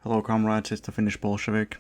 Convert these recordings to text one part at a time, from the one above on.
Hello comrades, it's the Finnish Bolshevik.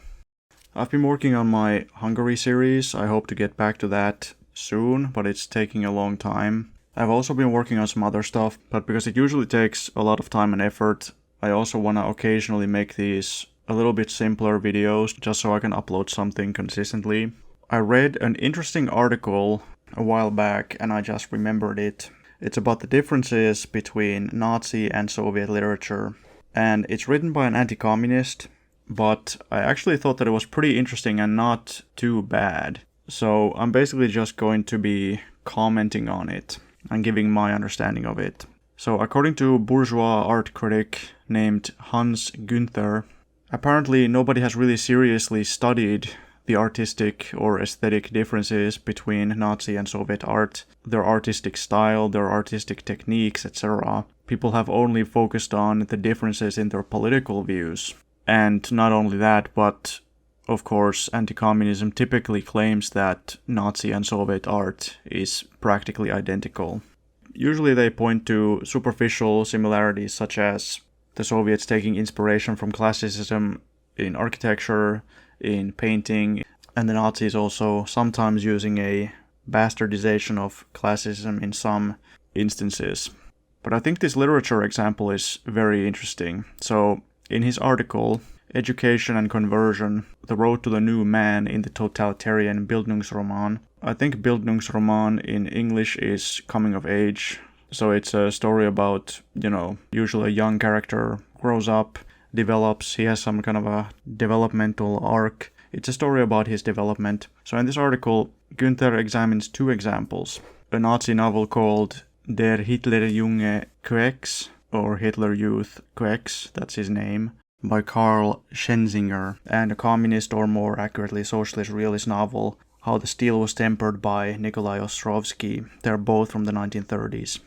I've been working on my Hungary series. I hope to get back to that soon, but it's taking a long time. I've also been working on some other stuff, but because it usually takes a lot of time and effort, I also want to occasionally make these a little bit simpler videos just so I can upload something consistently. I read an interesting article a while back and I just remembered it. It's about the differences between Nazi and Soviet literature. And it's written by an anti-communist, but I actually thought that it was pretty interesting and not too bad. So I'm basically just going to be commenting on it and giving my understanding of it. So according to bourgeois art critic named Hans Günther, apparently nobody has really seriously studied the artistic or aesthetic differences between Nazi and Soviet art, their artistic style, their artistic techniques, etc. People have only focused on the differences in their political views. And not only that, but of course, anti-communism typically claims that Nazi and Soviet art is practically identical. Usually they point to superficial similarities such as the Soviets taking inspiration from classicism in architecture, in painting, and the Nazis also sometimes using a bastardization of classicism in some instances. But I think this literature example is very interesting. So, in his article, Education and Conversion, The Road to the New Man in the Totalitarian Bildungsroman, I think Bildungsroman in English is coming of age. So it's a story about, usually a young character grows up, develops, he has some kind of a developmental arc. It's a story about his development. So in this article, Günther examines two examples. A Nazi novel called Der Hitlerjunge Quecks, or Hitler Youth Quecks, that's his name, by Karl Schenzinger, and a communist, or more accurately socialist realist novel, How the Steel Was Tempered by Nikolai Ostrovsky. They're both from the 1930s.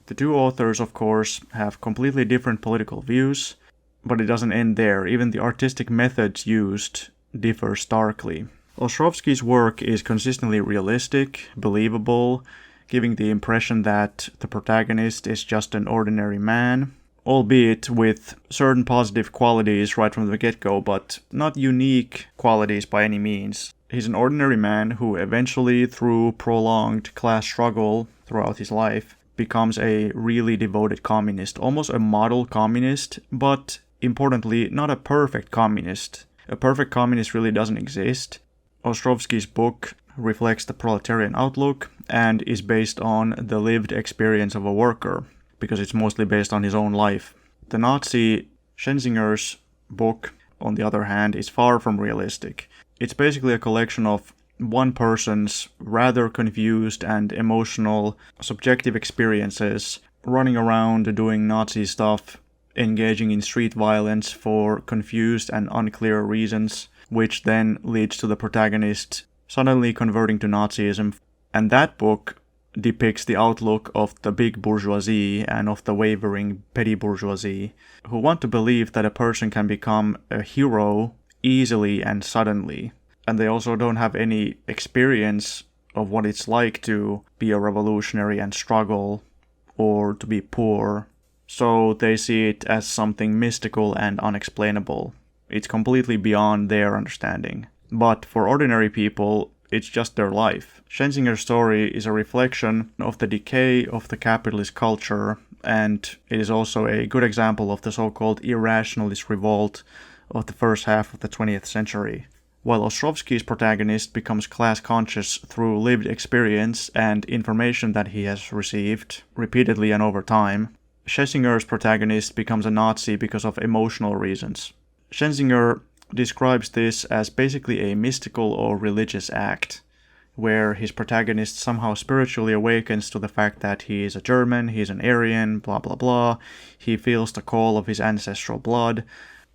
The two authors, of course, have completely different political views, but it doesn't end there. Even the artistic methods used differ starkly. Ostrovsky's work is consistently realistic, believable, giving the impression that the protagonist is just an ordinary man, albeit with certain positive qualities right from the get-go, but not unique qualities by any means. He's an ordinary man who eventually, through prolonged class struggle throughout his life, becomes a really devoted communist, almost a model communist, but importantly, not a perfect communist. A perfect communist really doesn't exist. Ostrovsky's book reflects the proletarian outlook and is based on the lived experience of a worker, because it's mostly based on his own life. The Nazi Schenzinger's book, on the other hand, is far from realistic. It's basically a collection of one person's rather confused and emotional subjective experiences, running around doing Nazi stuff, engaging in street violence for confused and unclear reasons, which then leads to the protagonist suddenly converting to Nazism. And that book depicts the outlook of the big bourgeoisie and of the wavering petty bourgeoisie, who want to believe that a person can become a hero easily and suddenly. And they also don't have any experience of what it's like to be a revolutionary and struggle, or to be poor. So they see it as something mystical and unexplainable. It's completely beyond their understanding. But for ordinary people, it's just their life. Schenzinger's story is a reflection of the decay of the capitalist culture, and it is also a good example of the so-called irrationalist revolt of the first half of the 20th century. While Ostrovsky's protagonist becomes class-conscious through lived experience and information that he has received repeatedly and over time, Schenzinger's protagonist becomes a Nazi because of emotional reasons. Schenzinger describes this as basically a mystical or religious act, where his protagonist somehow spiritually awakens to the fact that he is a German, he's an Aryan, blah blah blah, he feels the call of his ancestral blood,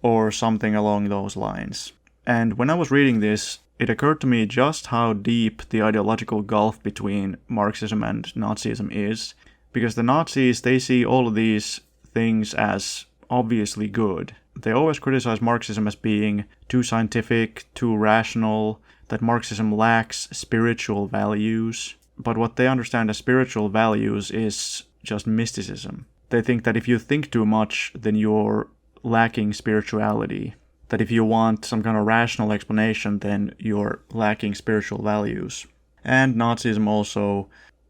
or something along those lines. And when I was reading this, it occurred to me just how deep the ideological gulf between Marxism and Nazism is, because the Nazis, they see all of these things as obviously good. They always criticize Marxism as being too scientific, too rational, that Marxism lacks spiritual values. But what they understand as spiritual values is just mysticism. They think that if you think too much, then you're lacking spirituality. That if you want some kind of rational explanation, then you're lacking spiritual values. And Nazism also,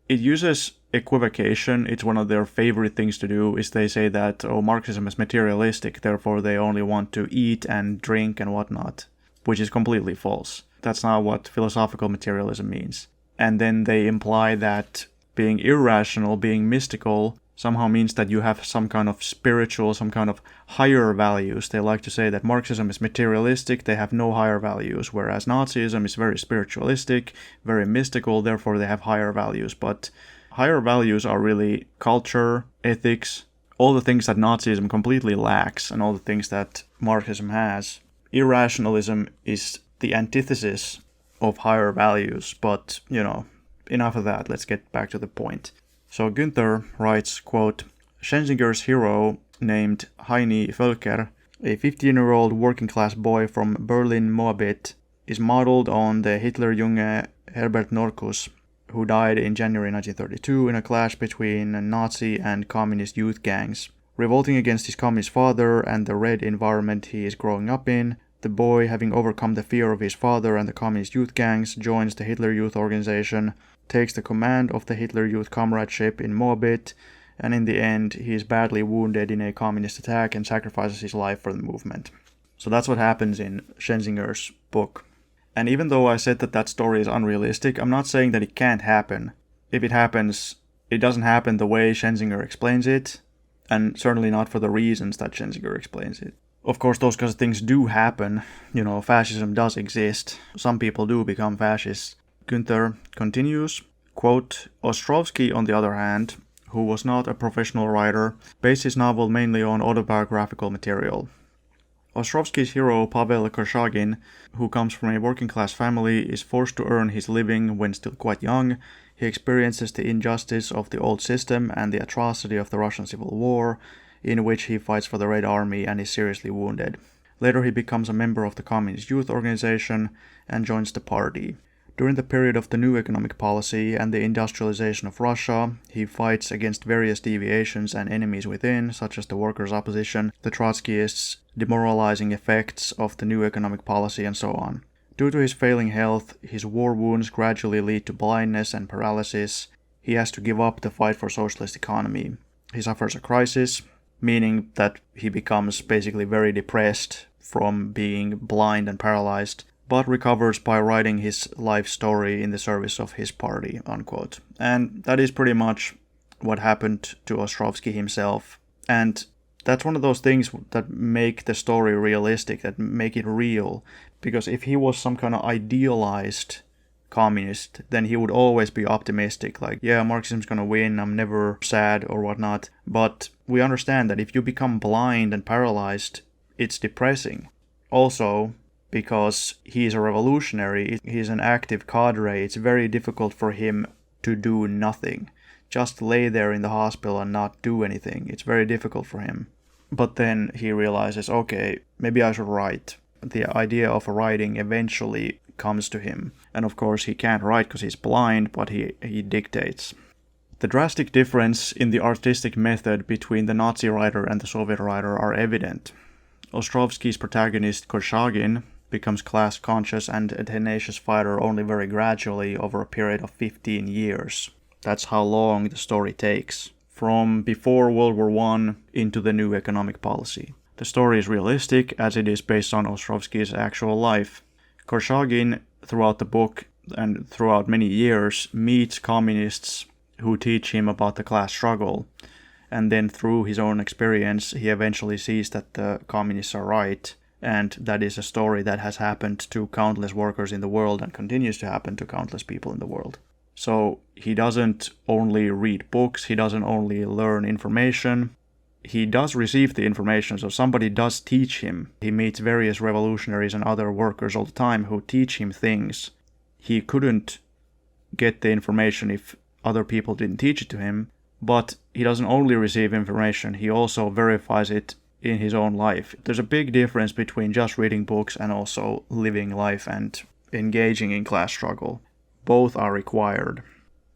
it uses equivocation. It's one of their favorite things to do, is they say that, oh, Marxism is materialistic, therefore they only want to eat and drink and whatnot, which is completely false. That's not what philosophical materialism means. And then they imply that being irrational, being mystical, somehow means that you have some kind of spiritual, some kind of higher values. They like to say that Marxism is materialistic, they have no higher values, whereas Nazism is very spiritualistic, very mystical, therefore they have higher values. But higher values are really culture, ethics, all the things that Nazism completely lacks, and all the things that Marxism has. Irrationalism is the antithesis of higher values, but, enough of that, let's get back to the point. So Günther writes, quote, Schenzinger's hero, named Heini Völker, a 15-year-old working-class boy from Berlin Moabit, is modeled on the Hitlerjunge Herbert Norkus, who died in January 1932 in a clash between Nazi and communist youth gangs. Revolting against his communist father and the red environment he is growing up in, the boy, having overcome the fear of his father and the communist youth gangs, joins the Hitler Youth Organization, takes the command of the Hitler Youth Comradeship in Moabit, and in the end he is badly wounded in a communist attack and sacrifices his life for the movement. So that's what happens in Schenzinger's book. And even though I said that story is unrealistic, I'm not saying that it can't happen. If it happens, it doesn't happen the way Schenzinger explains it, and certainly not for the reasons that Schenzinger explains it. Of course, those kinds of things do happen. Fascism does exist. Some people do become fascists. Günther continues, quote, Ostrovsky, on the other hand, who was not a professional writer, based his novel mainly on autobiographical material. Ostrovsky's hero, Pavel Korchagin, who comes from a working-class family, is forced to earn his living when still quite young. He experiences the injustice of the old system and the atrocity of the Russian Civil War, in which he fights for the Red Army and is seriously wounded. Later he becomes a member of the Communist Youth Organization and joins the party. During the period of the new economic policy and the industrialization of Russia, he fights against various deviations and enemies within, such as the workers' opposition, the Trotskyists, demoralizing effects of the new economic policy, and so on. Due to his failing health, his war wounds gradually lead to blindness and paralysis. He has to give up the fight for socialist economy. He suffers a crisis, meaning that he becomes basically very depressed from being blind and paralyzed, but recovers by writing his life story in the service of his party, unquote. And that is pretty much what happened to Ostrovsky himself. And that's one of those things that make the story realistic, that make it real. Because if he was some kind of idealized communist, then he would always be optimistic, like, yeah, Marxism's gonna win, I'm never sad or whatnot. But we understand that if you become blind and paralyzed, it's depressing. Also, because he's a revolutionary, he's an active cadre, it's very difficult for him to do nothing. Just lay there in the hospital and not do anything. It's very difficult for him. But then he realizes, okay, maybe I should write. The idea of writing eventually comes to him. And of course he can't write because he's blind, but he dictates. The drastic difference in the artistic method between the Nazi writer and the Soviet writer are evident. Ostrovsky's protagonist, Korchagin, becomes class-conscious and a tenacious fighter only very gradually over a period of 15 years. That's how long the story takes, from before World War I into the new economic policy. The story is realistic, as it is based on Ostrovsky's actual life. Korchagin, throughout the book and throughout many years, meets communists who teach him about the class struggle, and then through his own experience, he eventually sees that the communists are right. And that is a story that has happened to countless workers in the world and continues to happen to countless people in the world. So he doesn't only read books, he doesn't only learn information, he does receive the information, so somebody does teach him. He meets various revolutionaries and other workers all the time who teach him things. He couldn't get the information if other people didn't teach it to him, but he doesn't only receive information, he also verifies it in his own life. There's a big difference between just reading books and also living life and engaging in class struggle. Both are required.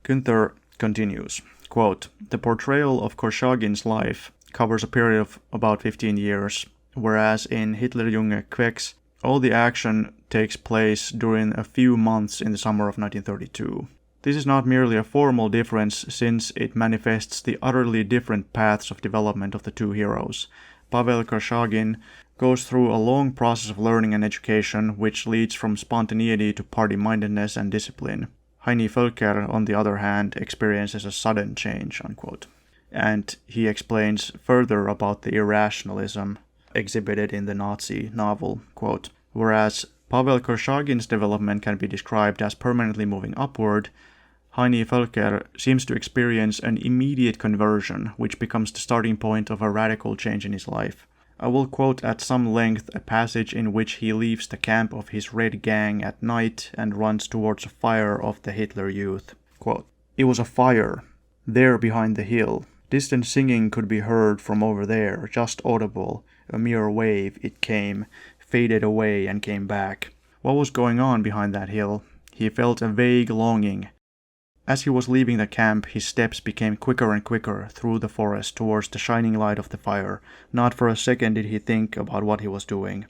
Günther continues, quote, The portrayal of Korchagin's life covers a period of about 15 years, whereas in Hitlerjunge Quecks, all the action takes place during a few months in the summer of 1932. This is not merely a formal difference, since it manifests the utterly different paths of development of the two heroes. Pavel Korchagin goes through a long process of learning and education, which leads from spontaneity to party-mindedness and discipline. Heini Völker, on the other hand, experiences a sudden change, unquote. And he explains further about the irrationalism exhibited in the Nazi novel, quote, whereas Pavel Korchagin's development can be described as permanently moving upward, Heini Völker seems to experience an immediate conversion, which becomes the starting point of a radical change in his life. I will quote at some length a passage in which he leaves the camp of his Red Gang at night and runs towards a fire of the Hitler Youth. Quote, "It was a fire, there behind the hill. Distant singing could be heard from over there, just audible. A mere wave, it came, faded away and came back. What was going on behind that hill? He felt a vague longing. As he was leaving the camp, his steps became quicker and quicker through the forest towards the shining light of the fire. Not for a second did he think about what he was doing.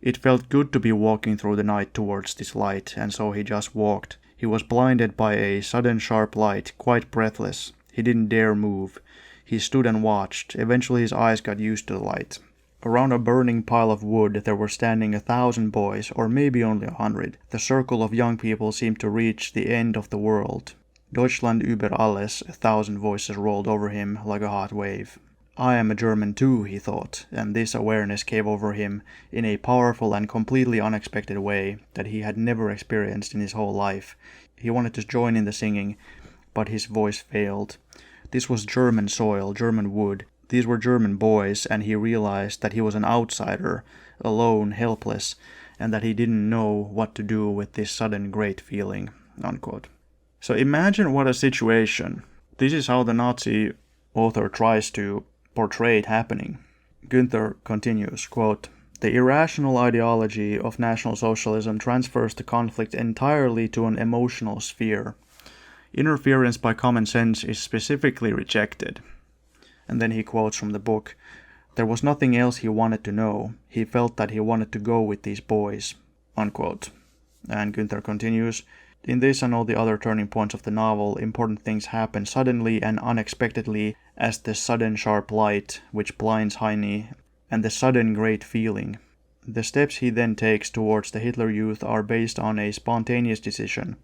It felt good to be walking through the night towards this light, and so he just walked. He was blinded by a sudden sharp light, quite breathless. He didn't dare move. He stood and watched. Eventually his eyes got used to the light. Around a burning pile of wood there were standing 1,000 boys, or maybe only 100. The circle of young people seemed to reach the end of the world. Deutschland über alles, 1,000 voices rolled over him like a hot wave. I am a German too, he thought, and this awareness came over him in a powerful and completely unexpected way that he had never experienced in his whole life. He wanted to join in the singing, but his voice failed. This was German soil, German wood. These were German boys, and he realized that he was an outsider, alone, helpless, and that he didn't know what to do with this sudden great feeling, unquote. So imagine what a situation. This is how the Nazi author tries to portray it happening. Günther continues, quote, "The irrational ideology of National Socialism transfers the conflict entirely to an emotional sphere. Interference by common sense is specifically rejected." And then he quotes from the book, "There was nothing else he wanted to know. He felt that he wanted to go with these boys," unquote. And Günther continues, "In this and all the other turning points of the novel, important things happen suddenly and unexpectedly, as the sudden sharp light which blinds Heini and the sudden great feeling. The steps he then takes towards the Hitler Youth are based on a spontaneous decision.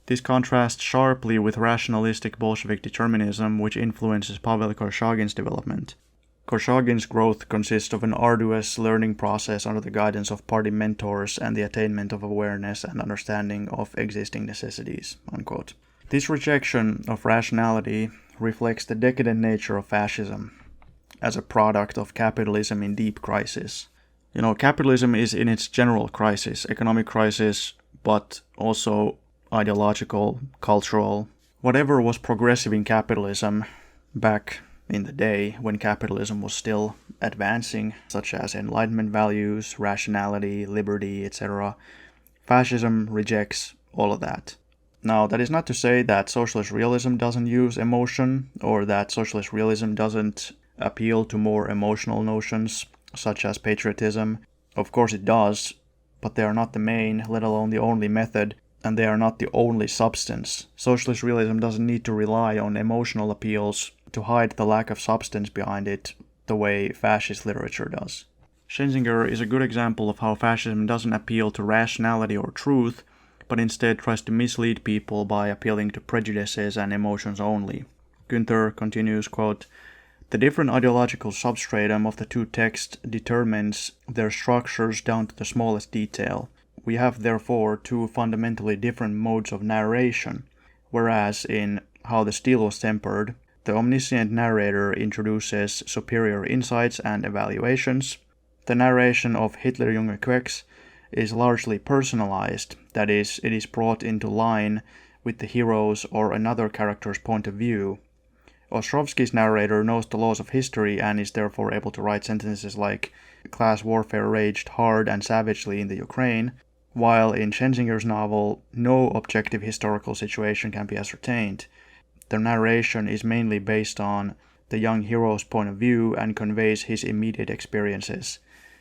This contrasts sharply with rationalistic Bolshevik determinism, which influences Pavel Korchagin's development. Korchagin's growth consists of an arduous learning process under the guidance of party mentors and the attainment of awareness and understanding of existing necessities," unquote. This rejection of rationality reflects the decadent nature of fascism as a product of capitalism in deep crisis. You know, capitalism is in its general crisis, economic crisis, but also ideological, cultural. Whatever was progressive in capitalism back in the day when capitalism was still advancing, such as Enlightenment values, rationality, liberty, etc., fascism rejects all of that. Now, that is not to say that socialist realism doesn't use emotion, or that socialist realism doesn't appeal to more emotional notions, such as patriotism. Of course it does, but they are not the main, let alone the only method, and they are not the only substance. Socialist realism doesn't need to rely on emotional appeals to hide the lack of substance behind it the way fascist literature does. Schenzinger is a good example of how fascism doesn't appeal to rationality or truth, but instead tries to mislead people by appealing to prejudices and emotions only. Günther continues, quote, "The different ideological substratum of the two texts determines their structures down to the smallest detail. We have therefore two fundamentally different modes of narration, whereas in How the Steel Was Tempered, the omniscient narrator introduces superior insights and evaluations. The narration of Hitlerjunge Quecks is largely personalized, that is, it is brought into line with the hero's or another character's point of view. Ostrovsky's narrator knows the laws of history and is therefore able to write sentences like, 'Class warfare raged hard and savagely in the Ukraine,' while in Schenzinger's novel, no objective historical situation can be ascertained. The narration is mainly based on the young hero's point of view and conveys his immediate experiences.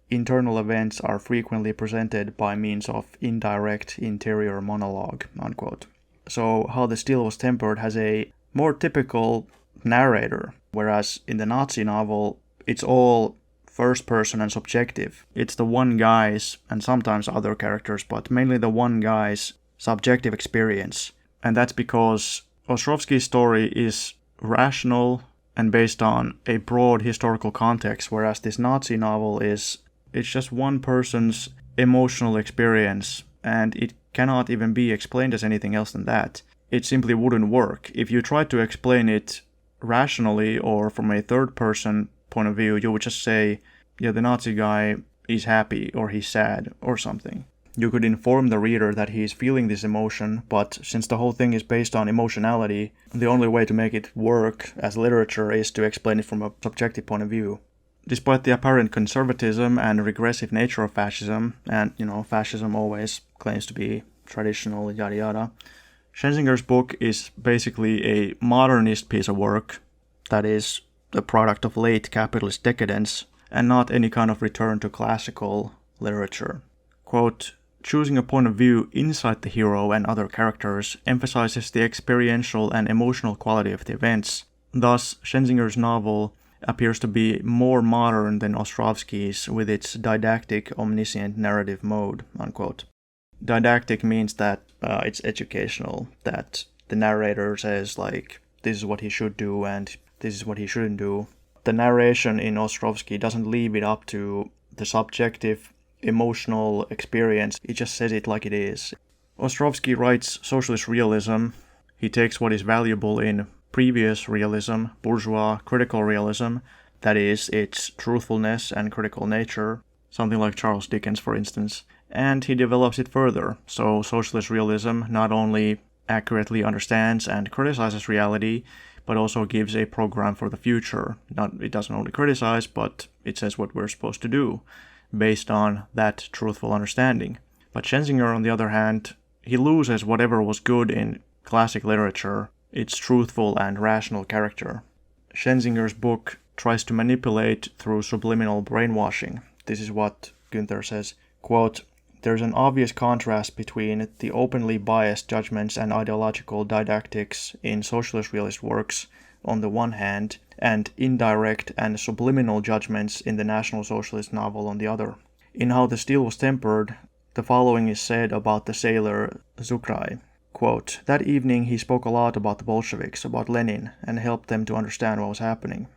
internal events are frequently presented by means of indirect interior monologue, unquote. So How the Steel Was Tempered has a more typical narrator, whereas in the Nazi novel, it's all first person and subjective. It's the one guy's, and sometimes other characters, but mainly the one guy's subjective experience. And that's because Ostrovsky's story is rational and based on a broad historical context, whereas this Nazi novel it's just one person's emotional experience, and it cannot even be explained as anything else than that. It simply wouldn't work. If you try to explain it rationally or from a third person point of view, you would just say, yeah, the Nazi guy is happy or he's sad or something. You could inform the reader that he is feeling this emotion, but since the whole thing is based on emotionality, the only way to make it work as literature is to explain it from a subjective point of view. Despite the apparent conservatism and regressive nature of fascism, and, fascism always claims to be traditional, yada yada, Schenzinger's book is basically a modernist piece of work that is the product of late capitalist decadence, and not any kind of return to classical literature. Quote, choosing a point of view inside the hero and other characters emphasizes the experiential and emotional quality of the events. Thus, Schenzinger's novel appears to be more modern than Ostrovsky's with its didactic, omniscient narrative mode, unquote. Didactic means that it's educational, that the narrator says, like, this is what he should do and this is what he shouldn't do. The narration in Ostrovsky doesn't leave it up to the subjective emotional experience, it just says it like it is. Ostrovsky writes socialist realism. He takes what is valuable in previous realism, bourgeois critical realism, that is, its truthfulness and critical nature, something like Charles Dickens, for instance, and he develops it further. So socialist realism not only accurately understands and criticizes reality, but also gives a program for the future. It doesn't only criticize, but it says what we're supposed to do, based on that truthful understanding. But Schenzinger, on the other hand, he loses whatever was good in classic literature, its truthful and rational character. Schenzinger's book tries to manipulate through subliminal brainwashing. This is what Günther says, quote, there's an obvious contrast between the openly biased judgments and ideological didactics in socialist realist works on the one hand, and indirect and subliminal judgments in the National Socialist novel on the other. In How the Steel Was Tempered, the following is said about the sailor Zukrai. Quote, that evening he spoke a lot about the Bolsheviks, about Lenin, and helped them to understand what was happening.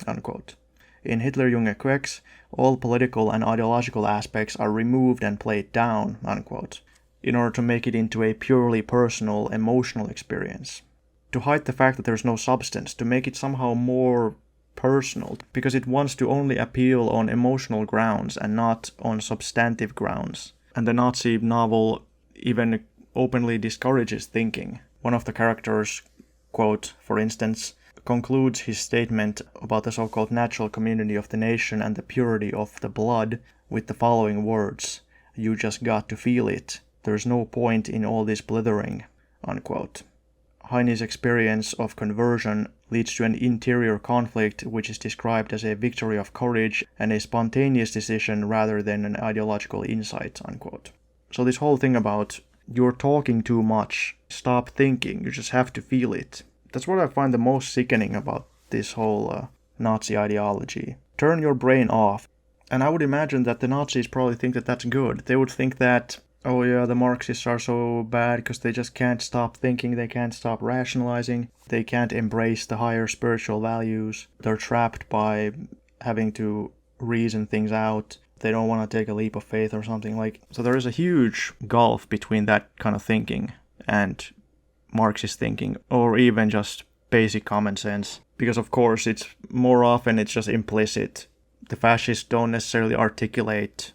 Unquote. In Hitlerjunge Quecks, all political and ideological aspects are removed and played down, unquote, in order to make it into a purely personal, emotional experience. To hide the fact that there's no substance, to make it somehow more personal, because it wants to only appeal on emotional grounds and not on substantive grounds. And the Nazi novel even openly discourages thinking. One of the characters, quote, for instance, concludes his statement about the so-called natural community of the nation and the purity of the blood with the following words, you just got to feel it. There's no point in all this blithering, unquote. Heine's experience of conversion leads to an interior conflict which is described as a victory of courage and a spontaneous decision rather than an ideological insight, unquote. So this whole thing about you're talking too much, stop thinking, you just have to feel it. That's what I find the most sickening about this whole Nazi ideology. Turn your brain off. And I would imagine that the Nazis probably think that that's good. They would think that, oh yeah, the Marxists are so bad because they just can't stop thinking, they can't stop rationalizing, they can't embrace the higher spiritual values, they're trapped by having to reason things out, they don't want to take a leap of faith or something like. So there is a huge gulf between that kind of thinking and Marxist thinking, or even just basic common sense. Because of course it's more often it's just implicit. The fascists don't necessarily articulate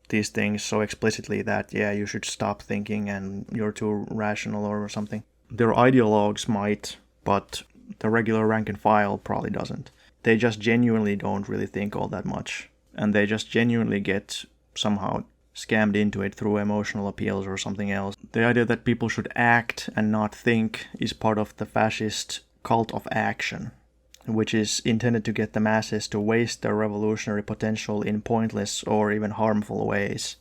these things so explicitly that, yeah, you should stop thinking and you're too rational or something. Their ideologues might, but the regular rank and file probably doesn't. They just genuinely don't really think all that much. And they just genuinely get somehow scammed into it through emotional appeals or something else. The idea that people should act and not think is part of the fascist cult of action. which is intended to get the masses to waste their revolutionary potential in pointless or even harmful ways,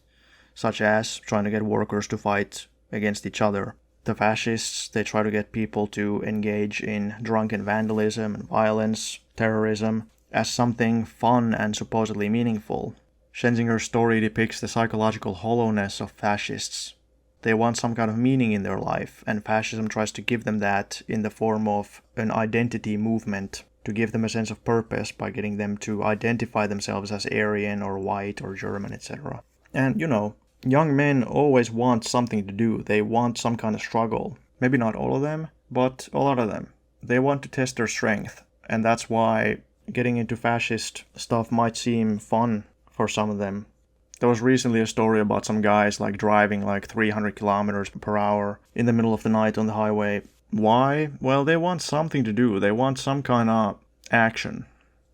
such as trying to get workers to fight against each other. The fascists, they try to get people to engage in drunken vandalism and violence, terrorism, as something fun and supposedly meaningful. Schenzinger's story depicts the psychological hollowness of fascists. They want some kind of meaning in their life, and fascism tries to give them that in the form of an identity movement, to give them a sense of purpose by getting them to identify themselves as Aryan or white or German, etc. And, young men always want something to do. They want some kind of struggle. Maybe not all of them, but a lot of them. They want to test their strength, and that's why getting into fascist stuff might seem fun for some of them. There was recently a story about some guys driving 300 kilometers per hour in the middle of the night on the highway. Why? Well, they want something to do. They want some kind of action.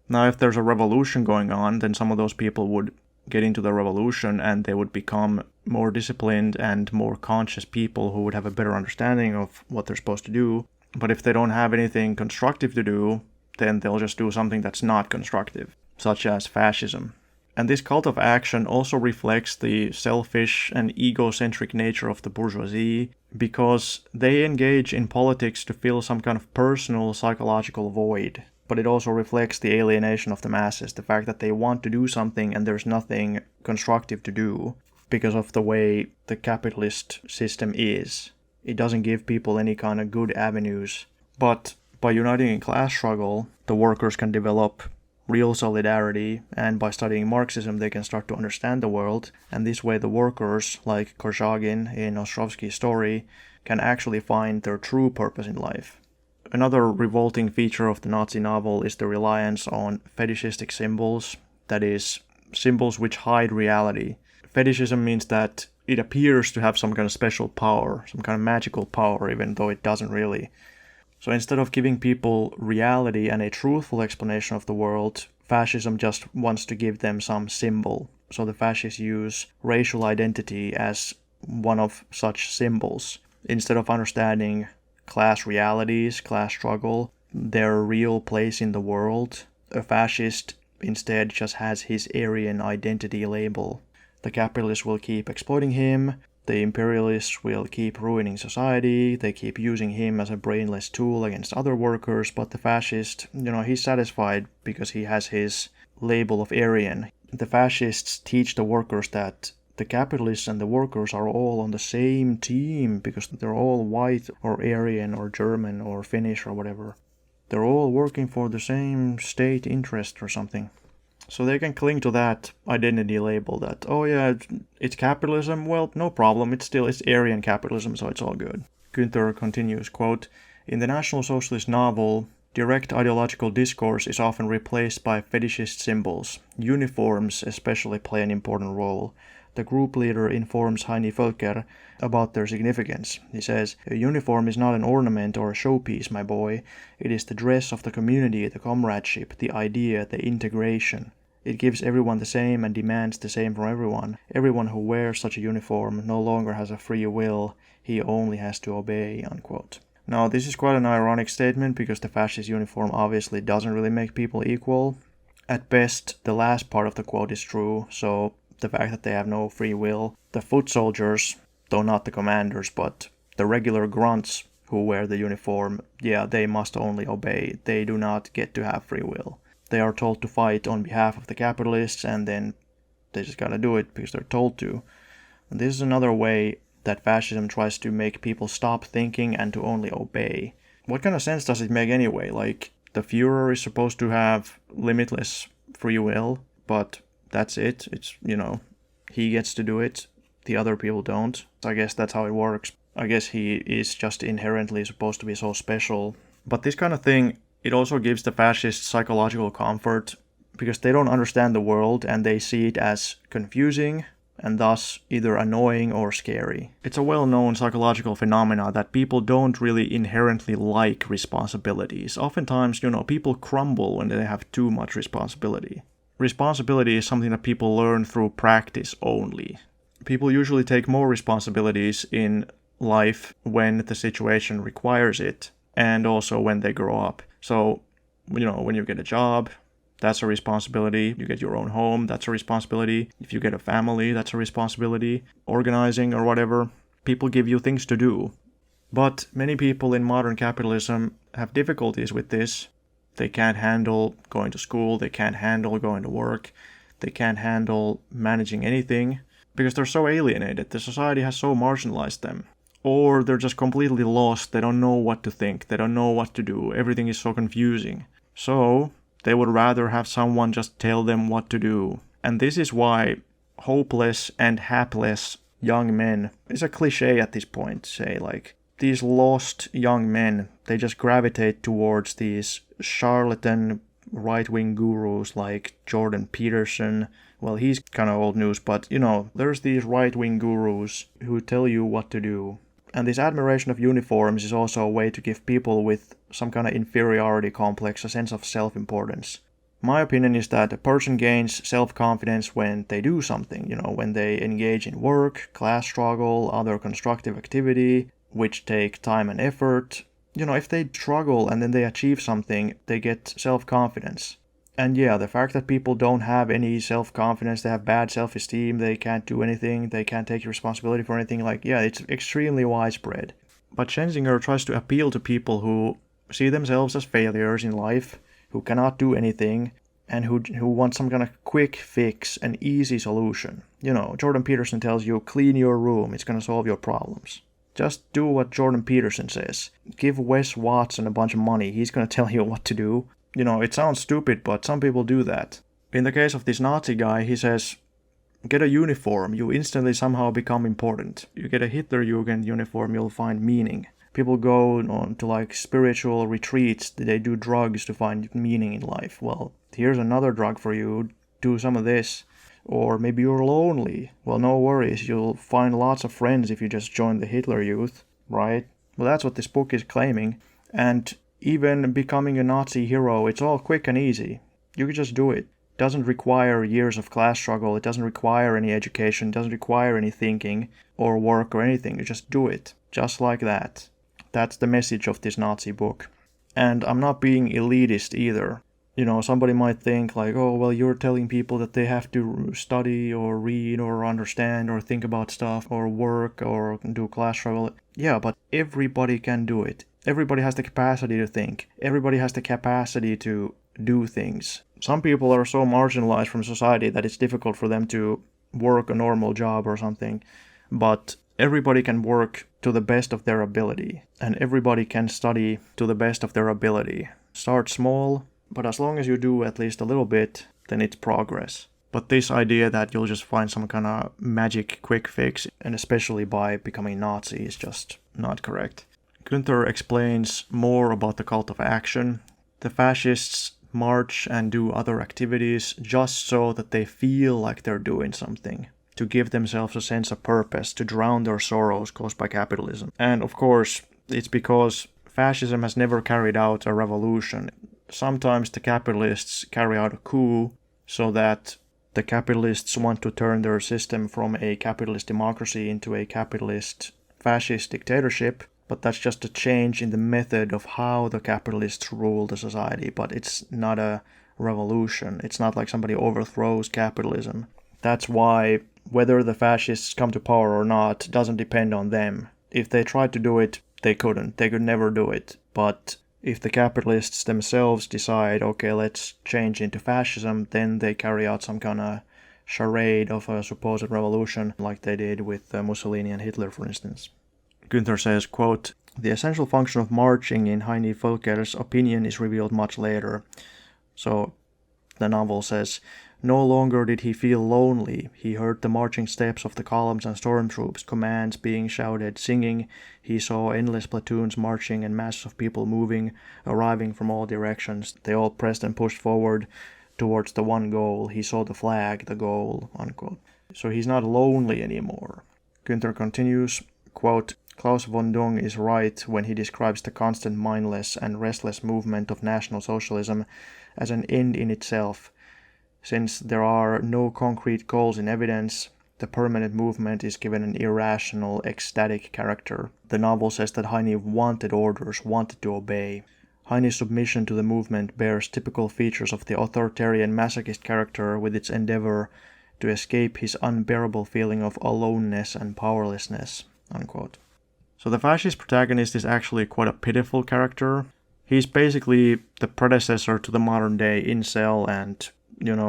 Now, if there's a revolution going on, then some of those people would get into the revolution and they would become more disciplined and more conscious people who would have a better understanding of what they're supposed to do. But if they don't have anything constructive to do, then they'll just do something that's not constructive, such as fascism. And this cult of action also reflects the selfish and egocentric nature of the bourgeoisie, because they engage in politics to fill some kind of personal psychological void. But it also reflects the alienation of the masses, the fact that they want to do something and there's nothing constructive to do because of the way the capitalist system is. It doesn't give people any kind of good avenues. But by uniting in class struggle, the workers can develop real solidarity, and by studying Marxism they can start to understand the world, and this way the workers, like Korchagin in Ostrovsky's story, can actually find their true purpose in life. Another revolting feature of the Nazi novel is the reliance on fetishistic symbols, that is, symbols which hide reality. Fetishism means that it appears to have some kind of special power, some kind of magical power, even though it doesn't really. So instead of giving people reality and a truthful explanation of the world, fascism just wants to give them some symbol. So the fascists use racial identity as one of such symbols. Instead of understanding class realities, class struggle, their real place in the world, a fascist instead just has his Aryan identity label. The capitalists will keep exploiting him. The imperialists will keep ruining society, they keep using him as a brainless tool against other workers, but the fascist, he's satisfied because he has his label of Aryan. The fascists teach the workers that the capitalists and the workers are all on the same team because they're all white or Aryan or German or Finnish or whatever. They're all working for the same state interest or something. So they can cling to that identity label that, oh yeah, it's capitalism, well, no problem, it's Aryan capitalism, so it's all good. Günther continues, quote, "In the National Socialist novel, direct ideological discourse is often replaced by fetishist symbols. Uniforms especially play an important role. The group leader informs Heini Völker about their significance. He says, a uniform is not an ornament or a showpiece, my boy. It is the dress of the community, the comradeship, the idea, the integration. It gives everyone the same and demands the same from everyone. Everyone who wears such a uniform no longer has a free will. He only has to obey," unquote. Now, this is quite an ironic statement because the fascist uniform obviously doesn't really make people equal. At best, the last part of the quote is true, so the fact that they have no free will. The foot soldiers, though not the commanders, but the regular grunts who wear the uniform, yeah, they must only obey. They do not get to have free will. They are told to fight on behalf of the capitalists, and then they just gotta do it because they're told to. And this is another way that fascism tries to make people stop thinking and to only obey. What kind of sense does it make anyway? The Führer is supposed to have limitless free will, but that's it. It's, he gets to do it. The other people don't. I guess that's how it works. I guess he is just inherently supposed to be so special. But this kind of thing, it also gives the fascists psychological comfort because they don't understand the world and they see it as confusing and thus either annoying or scary. It's a well-known psychological phenomena that people don't really inherently like responsibilities. Oftentimes, people crumble when they have too much responsibility. Responsibility is something that people learn through practice only. People usually take more responsibilities in life when the situation requires it, and also when they grow up. So When you get a job, that's a responsibility. You get your own home, that's a responsibility. If you get a family, that's a responsibility. Organizing or whatever, people give you things to do. But many people in modern capitalism have difficulties with this. They can't handle going to school, they can't handle going to work, they can't handle managing anything, because they're so alienated. The society has so marginalized them. Or they're just completely lost, they don't know what to think, they don't know what to do, everything is so confusing. So they would rather have someone just tell them what to do. And this is why hopeless and hapless young men, it's a cliche at this point, say like, these lost young men, they just gravitate towards these charlatan right-wing gurus like Jordan Peterson. Well, he's kind of old news, but there's these right-wing gurus who tell you what to do. And this admiration of uniforms is also a way to give people with some kind of inferiority complex a sense of self-importance. My opinion is that a person gains self-confidence when they do something, when they engage in work, class struggle, other constructive activity, which take time and effort. If they struggle and then they achieve something, they get self-confidence. And yeah, the fact that people don't have any self-confidence, they have bad self-esteem, they can't do anything, they can't take responsibility for anything, it's extremely widespread. But Schenzinger tries to appeal to people who see themselves as failures in life, who cannot do anything, and who want some kind of quick fix, an easy solution. Jordan Peterson tells you, clean your room, it's going to solve your problems. Just do what Jordan Peterson says. Give Wes Watson a bunch of money, he's going to tell you what to do. It sounds stupid, but some people do that. In the case of this Nazi guy, he says, get a uniform, you instantly somehow become important. You get a Hitlerjugend uniform, you'll find meaning. People go on to spiritual retreats, they do drugs to find meaning in life. Well, here's another drug for you, do some of this. Or maybe you're lonely. Well, no worries, you'll find lots of friends if you just join the Hitler Youth, right? Well, that's what this book is claiming. And even becoming a Nazi hero, it's all quick and easy. You can just do it. It doesn't require years of class struggle, it doesn't require any education, it doesn't require any thinking or work or anything. You just do it. Just like that. That's the message of this Nazi book. And I'm not being elitist either. Somebody might think oh, well, you're telling people that they have to study or read or understand or think about stuff or work or do class struggle. Yeah, but everybody can do it. Everybody has the capacity to think. Everybody has the capacity to do things. Some people are so marginalized from society that it's difficult for them to work a normal job or something. But everybody can work to the best of their ability. And everybody can study to the best of their ability. Start small, but as long as you do at least a little bit, then it's progress. But this idea that you'll just find some kind of magic quick fix, and especially by becoming Nazi, is just not correct. Günther explains more about the cult of action. The fascists march and do other activities just so that they feel like they're doing something, to give themselves a sense of purpose, to drown their sorrows caused by capitalism. And of course, it's because fascism has never carried out a revolution. Sometimes the capitalists carry out a coup so that the capitalists want to turn their system from a capitalist democracy into a capitalist fascist dictatorship, but that's just a change in the method of how the capitalists rule the society, but it's not a revolution. It's not like somebody overthrows capitalism. That's why whether the fascists come to power or not doesn't depend on them. If they tried to do it, they couldn't. They could never do it. But if the capitalists themselves decide, okay, let's change into fascism, then they carry out some kind of charade of a supposed revolution, like they did with Mussolini and Hitler, for instance. Günther says, quote, the essential function of marching in Heini Völker's opinion is revealed much later. So the novel says, no longer did he feel lonely. He heard the marching steps of the columns and stormtroops, commands being shouted, singing. He saw endless platoons marching and masses of people moving, arriving from all directions. They all pressed and pushed forward towards the one goal. He saw the flag, the goal, unquote. So he's not lonely anymore. Günther continues, quote, Klaus von Dung is right when he describes the constant mindless and restless movement of National Socialism as an end in itself. Since there are no concrete goals in evidence, the permanent movement is given an irrational, ecstatic character. The novel says that Heine wanted orders, wanted to obey. Heine's submission to the movement bears typical features of the authoritarian masochist character with its endeavor to escape his unbearable feeling of aloneness and powerlessness." Unquote. So the fascist protagonist is actually quite a pitiful character. He's basically the predecessor to the modern day incel and,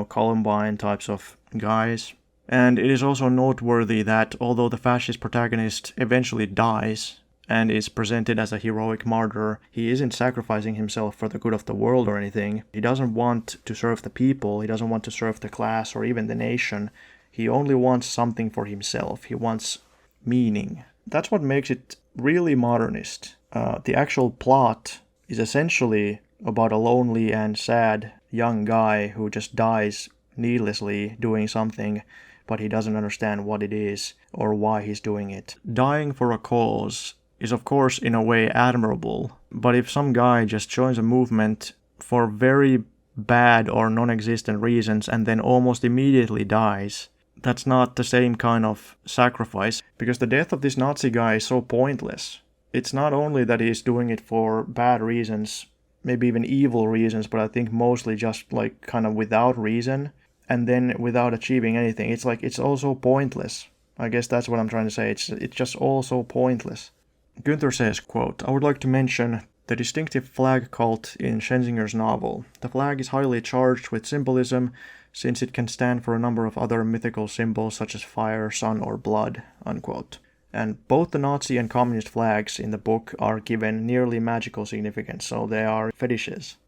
Columbine types of guys. And it is also noteworthy that although the fascist protagonist eventually dies and is presented as a heroic martyr, he isn't sacrificing himself for the good of the world or anything. He doesn't want to serve the people, he doesn't want to serve the class or even the nation. He only wants something for himself. He wants meaning. That's what makes it really modernist. The actual plot is essentially about a lonely and sad young guy who just dies needlessly doing something, but he doesn't understand what it is or why he's doing it. Dying for a cause is of course in a way admirable, but if some guy just joins a movement for very bad or non-existent reasons and then almost immediately dies, that's not the same kind of sacrifice, because the death of this Nazi guy is so pointless. It's not only that he's doing it for bad reasons, maybe even evil reasons, but I think mostly just kind of without reason, and then without achieving anything. It's also pointless. I guess that's what I'm trying to say. It's just all so pointless. Günther says, quote, "I would like to mention the distinctive flag cult in Schenzinger's novel. The flag is highly charged with symbolism, since it can stand for a number of other mythical symbols such as fire, sun, or blood." Unquote. And both the Nazi and communist flags in the book are given nearly magical significance, so they are fetishes.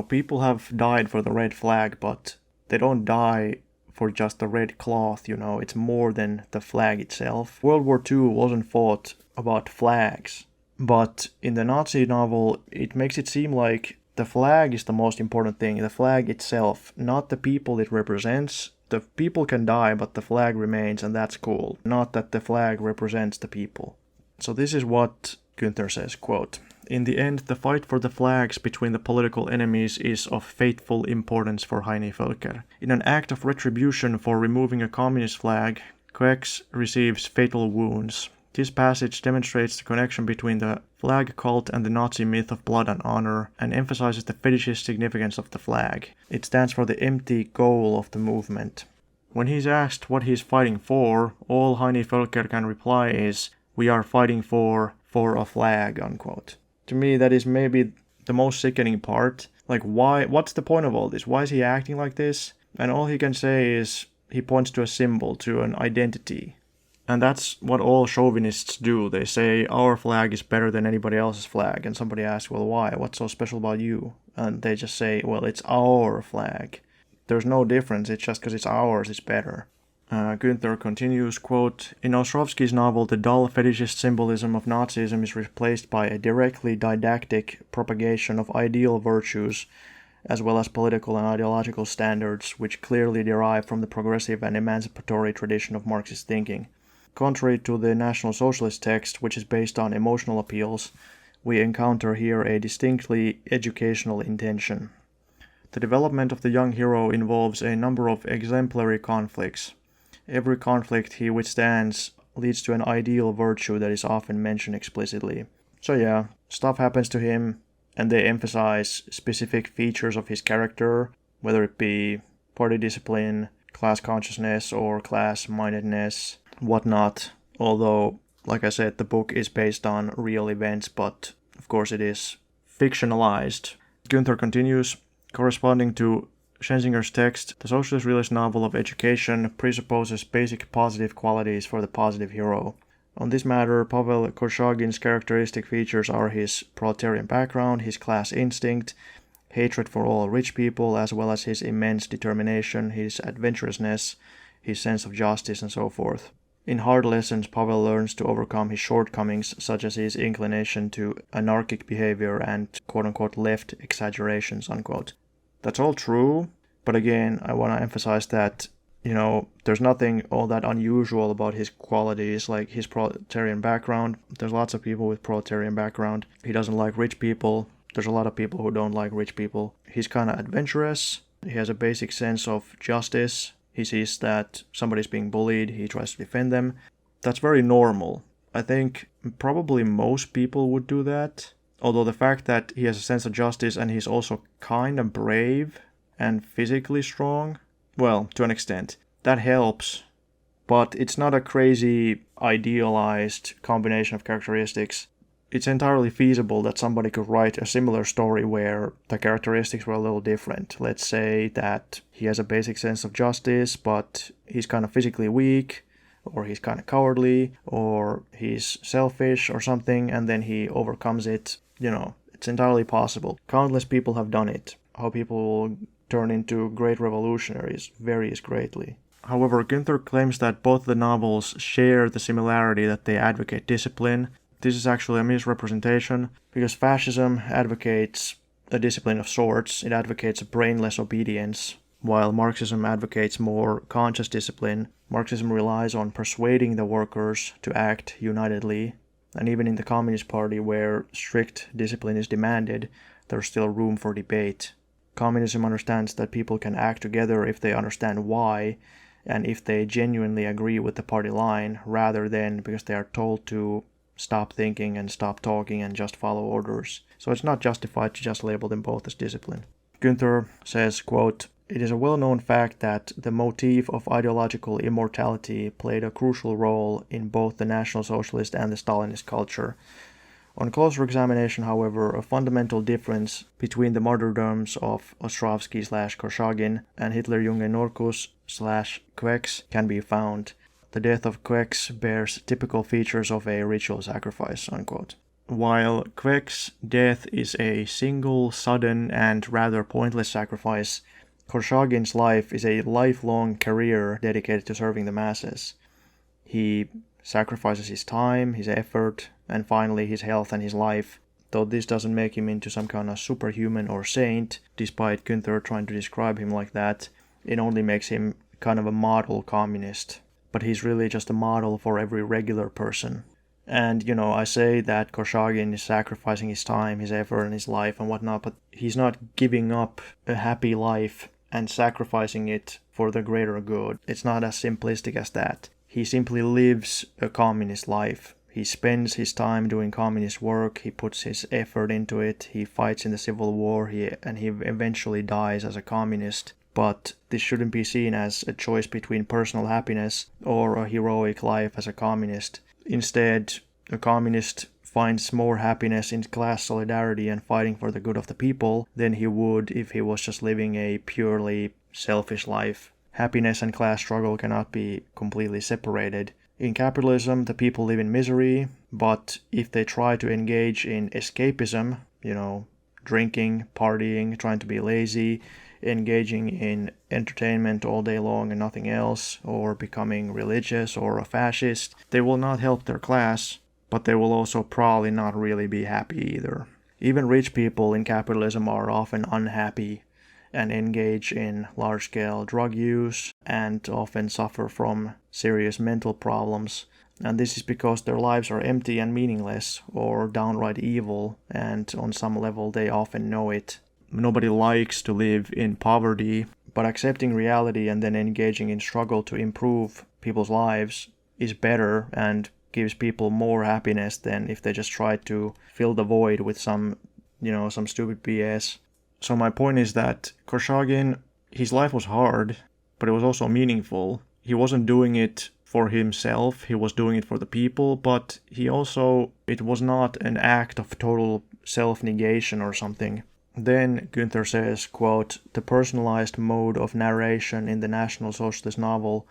People have died for the red flag, but they don't die for just the red cloth, it's more than the flag itself. World War II wasn't fought about flags, but in the Nazi novel, it makes it seem like the flag is the most important thing, the flag itself, not the people it represents. The people can die, but the flag remains, and that's cool. Not that the flag represents the people. So this is what Günther says, quote, "In the end, the fight for the flags between the political enemies is of fateful importance for Heine Völker. In an act of retribution for removing a communist flag, Koex receives fatal wounds. This passage demonstrates the connection between the flag cult and the Nazi myth of blood and honor, and emphasizes the fetishist significance of the flag. It stands for the empty goal of the movement." When he's asked what he's fighting for, all Heine Völker can reply is, "We are fighting for a flag," unquote. To me, that is maybe the most sickening part. Why? What's the point of all this? Why is he acting like this? And all he can say is, he points to a symbol, to an identity. And that's what all chauvinists do. They say, our flag is better than anybody else's flag. And somebody asks, well, why? What's so special about you? And they just say, well, it's our flag. There's no difference. It's just because it's ours, it's better. Günther continues, quote, "In Ostrovsky's novel, the dull fetishist symbolism of Nazism is replaced by a directly didactic propagation of ideal virtues, as well as political and ideological standards, which clearly derive from the progressive and emancipatory tradition of Marxist thinking. Contrary to the National Socialist text, which is based on emotional appeals, we encounter here a distinctly educational intention. The development of the young hero involves a number of exemplary conflicts. Every conflict he withstands leads to an ideal virtue that is often mentioned explicitly." So yeah, stuff happens to him, and they emphasize specific features of his character, whether it be party discipline, class consciousness, or class-mindedness, whatnot. Although, like I said, the book is based on real events, but of course it is fictionalized. Günther continues, corresponding to Schenzinger's text, the socialist realist novel of education presupposes basic positive qualities for the positive hero. On this matter, Pavel Korshagin's characteristic features are his proletarian background, his class instinct, hatred for all rich people, as well as his immense determination, his adventurousness, his sense of justice, and so forth. In hard lessons, Pavel learns to overcome his shortcomings, such as his inclination to anarchic behavior and quote-unquote left exaggerations, unquote. That's all true, but again, I want to emphasize that, there's nothing all that unusual about his qualities, like his proletarian background. There's lots of people with proletarian background. He doesn't like rich people. There's a lot of people who don't like rich people. He's kind of adventurous. He has a basic sense of justice. He sees that somebody's being bullied. He tries to defend them. That's very normal. I think probably most people would do that. Although the fact that he has a sense of justice and he's also kind of brave and physically strong, well, to an extent, that helps. But it's not a crazy, idealized combination of characteristics. It's entirely feasible that somebody could write a similar story where the characteristics were a little different. Let's say that he has a basic sense of justice, but he's kind of physically weak, or he's kind of cowardly, or he's selfish or something, and then he overcomes it. It's entirely possible. Countless people have done it. How people will turn into great revolutionaries varies greatly. However, Günther claims that both the novels share the similarity that they advocate discipline. This is actually a misrepresentation, because fascism advocates a discipline of sorts. It advocates a brainless obedience, while Marxism advocates more conscious discipline. Marxism relies on persuading the workers to act unitedly, and even in the Communist Party, where strict discipline is demanded, there's still room for debate. Communism understands that people can act together if they understand why, and if they genuinely agree with the party line, rather than because they are told to stop thinking and stop talking and just follow orders. So it's not justified to just label them both as discipline. Günther says, quote, "It is a well-known fact that the motif of ideological immortality played a crucial role in both the National Socialist and the Stalinist culture. On closer examination, however, a fundamental difference between the martyrdoms of Ostrovsky/Korchagin and Hitlerjunge Norkus/Quex can be found. The death of Quex bears typical features of a ritual sacrifice," unquote. While Quex's death is a single, sudden, and rather pointless sacrifice, Korchagin's life is a lifelong career dedicated to serving the masses. He sacrifices his time, his effort, and finally his health and his life. Though this doesn't make him into some kind of superhuman or saint, despite Günther trying to describe him like that, it only makes him kind of a model communist. But he's really just a model for every regular person. And, I say that Korchagin is sacrificing his time, his effort, and his life and whatnot, but he's not giving up a happy life and sacrificing it for the greater good. It's not as simplistic as that. He simply lives a communist life. He spends his time doing communist work, he puts his effort into it, he fights in the civil war, and he eventually dies as a communist. But this shouldn't be seen as a choice between personal happiness or a heroic life as a communist. Instead, a communist finds more happiness in class solidarity and fighting for the good of the people than he would if he was just living a purely selfish life. Happiness and class struggle cannot be completely separated. In capitalism, the people live in misery, but if they try to engage in escapism, drinking, partying, trying to be lazy, engaging in entertainment all day long and nothing else, or becoming religious or a fascist, they will not help their class, but they will also probably not really be happy either. Even rich people in capitalism are often unhappy and engage in large-scale drug use and often suffer from serious mental problems. And this is because their lives are empty and meaningless or downright evil, and on some level they often know it. Nobody likes to live in poverty, but accepting reality and then engaging in struggle to improve people's lives is better and gives people more happiness than if they just try to fill the void with some stupid BS. So my point is that Korchagin, his life was hard, but it was also meaningful. He wasn't doing it for himself, he was doing it for the people, but it was not an act of total self-negation or something. Then Günther says, quote, "The personalized mode of narration in the National Socialist novel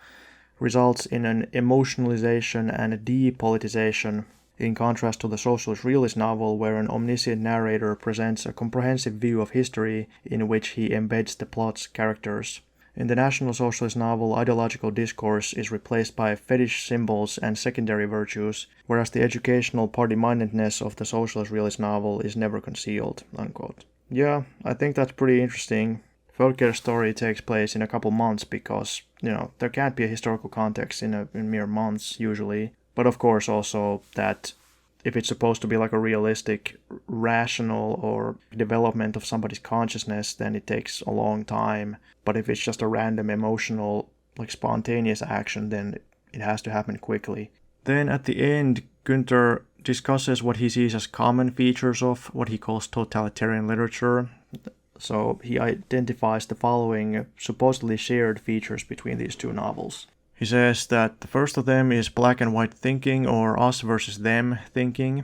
results in an emotionalization and a depolitization, in contrast to the socialist realist novel where an omniscient narrator presents a comprehensive view of history in which he embeds the plot's characters. In the National Socialist novel, ideological discourse is replaced by fetish symbols and secondary virtues, whereas the educational party-mindedness of the socialist realist novel is never concealed," unquote. Yeah, I think that's pretty interesting. Völker's story takes place in a couple months because, there can't be a historical context in mere months usually. But of course also that if it's supposed to be like a realistic, rational or development of somebody's consciousness, then it takes a long time. But if it's just a random emotional, spontaneous action, then it has to happen quickly. Then at the end, Günther discusses what he sees as common features of what he calls totalitarian literature. So he identifies the following supposedly shared features between these two novels. He says that the first of them is black and white thinking, or us versus them thinking.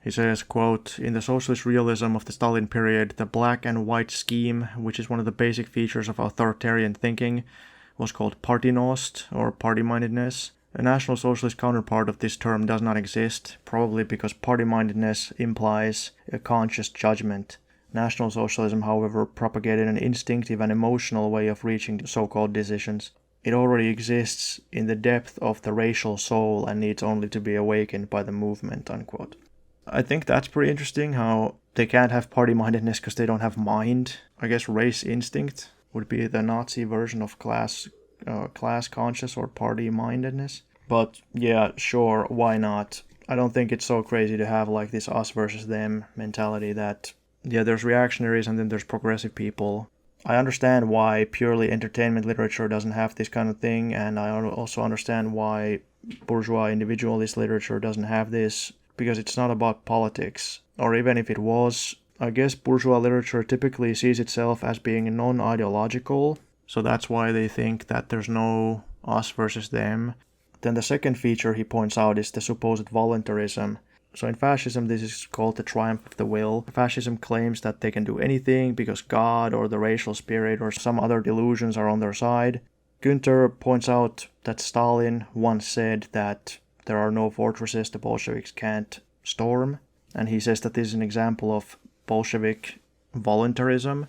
He says, quote, "In the socialist realism of the Stalin period, the black and white scheme, which is one of the basic features of authoritarian thinking, was called partynost, or party-mindedness. A National Socialist counterpart of this term does not exist, probably because party-mindedness implies a conscious judgment. National Socialism, however, propagated an instinctive and emotional way of reaching so-called decisions. It already exists in the depth of the racial soul and needs only to be awakened by the movement," unquote. I think that's pretty interesting, how they can't have party-mindedness because they don't have mind. I guess race instinct would be the Nazi version of class conscious or party-mindedness. But yeah, sure, why not? I don't think it's so crazy to have like this us versus them mentality that, yeah, there's reactionaries and then there's progressive people. I understand why purely entertainment literature doesn't have this kind of thing, and I also understand why bourgeois individualist literature doesn't have this, because it's not about politics. Or even if it was, I guess bourgeois literature typically sees itself as being non-ideological, so that's why they think that there's no us versus them. Then the second feature he points out is the supposed voluntarism. So in fascism, this is called the triumph of the will. Fascism claims that they can do anything because God or the racial spirit or some other delusions are on their side. Günther points out that Stalin once said that there are no fortresses the Bolsheviks can't storm, and he says that this is an example of Bolshevik voluntarism.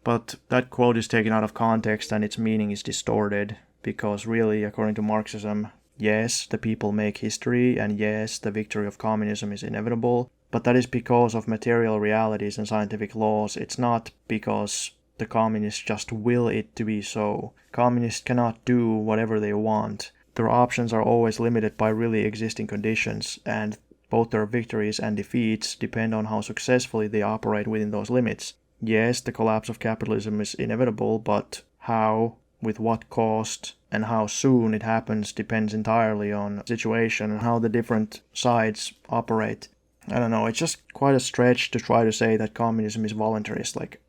But that quote is taken out of context and its meaning is distorted, because really, according to Marxism, yes, the people make history, and yes, the victory of communism is inevitable, but that is because of material realities and scientific laws. It's not because the communists just will it to be so. Communists cannot do whatever they want. Their options are always limited by really existing conditions, and both their victories and defeats depend on how successfully they operate within those limits. Yes, the collapse of capitalism is inevitable, but how, with what cost, and how soon it happens depends entirely on the situation and how the different sides operate. I don't know, it's just quite a stretch to try to say that communism is voluntarist. Like,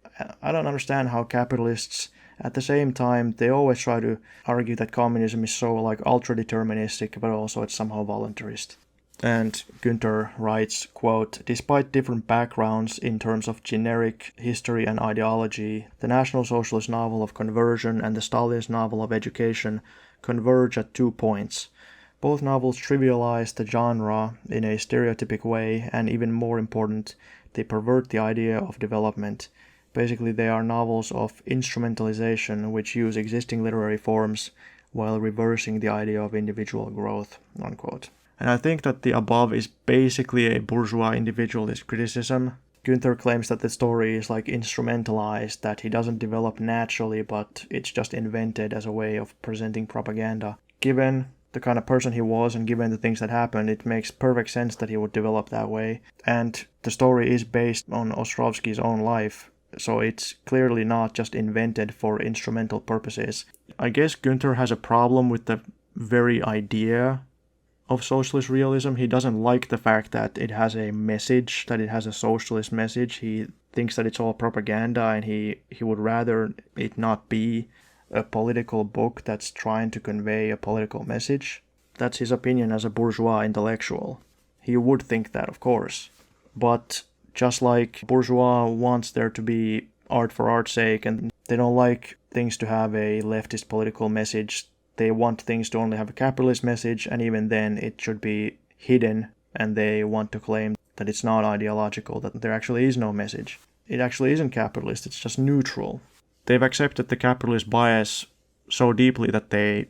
I don't understand how capitalists, at the same time, they always try to argue that communism is so like ultra-deterministic, but also it's somehow voluntarist. And Günther writes, quote, "Despite different backgrounds in terms of generic history and ideology, the National Socialist novel of conversion and the Stalinist novel of education converge at 2 points. Both novels trivialize the genre in a stereotypic way, and even more important, they pervert the idea of development. Basically, they are novels of instrumentalization which use existing literary forms while reversing the idea of individual growth," unquote. And I think that the above is basically a bourgeois individualist criticism. Günther claims that the story is like instrumentalized, that he doesn't develop naturally, but it's just invented as a way of presenting propaganda. Given the kind of person he was and given the things that happened, it makes perfect sense that he would develop that way. And the story is based on Ostrovsky's own life, so it's clearly not just invented for instrumental purposes. I guess Günther has a problem with the very idea of socialist realism. He doesn't like the fact that it has a message, that it has a socialist message. He thinks that it's all propaganda, and he would rather it not be a political book that's trying to convey a political message. That's his opinion as a bourgeois intellectual. He would think that, of course. But just like bourgeois wants there to be art for art's sake, and they don't like things to have a leftist political message, they want things to only have a capitalist message, and even then it should be hidden, and they want to claim that it's not ideological, that there actually is no message. It actually isn't capitalist, it's just neutral. They've accepted the capitalist bias so deeply that they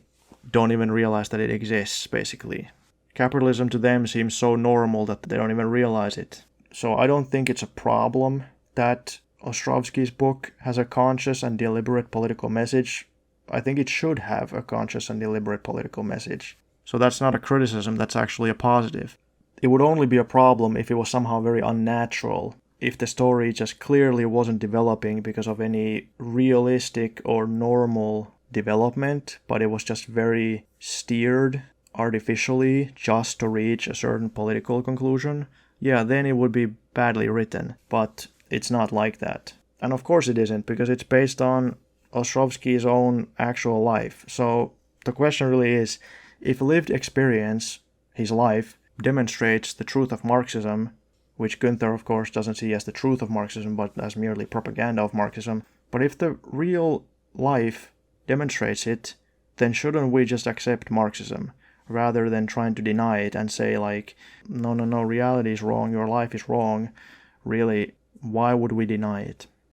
don't even realize that it exists, basically. Capitalism to them seems so normal that they don't even realize it. So I don't think it's a problem that Ostrovsky's book has a conscious and deliberate political message. I think it should have a conscious and deliberate political message. So that's not a criticism, that's actually a positive. It would only be a problem if it was somehow very unnatural, if the story just clearly wasn't developing because of any realistic or normal development, but it was just very steered artificially just to reach a certain political conclusion, yeah, then it would be badly written. But it's not like that. And of course it isn't, because it's based on Ostrovsky's own actual life. So the question really is, if lived experience, his life, demonstrates the truth of Marxism, which Günther of course doesn't see as the truth of Marxism but as merely propaganda of Marxism, but if the real life demonstrates it, then shouldn't we just accept Marxism rather than trying to deny it and say like, no, reality is wrong, your life is wrong, really, why would we deny it?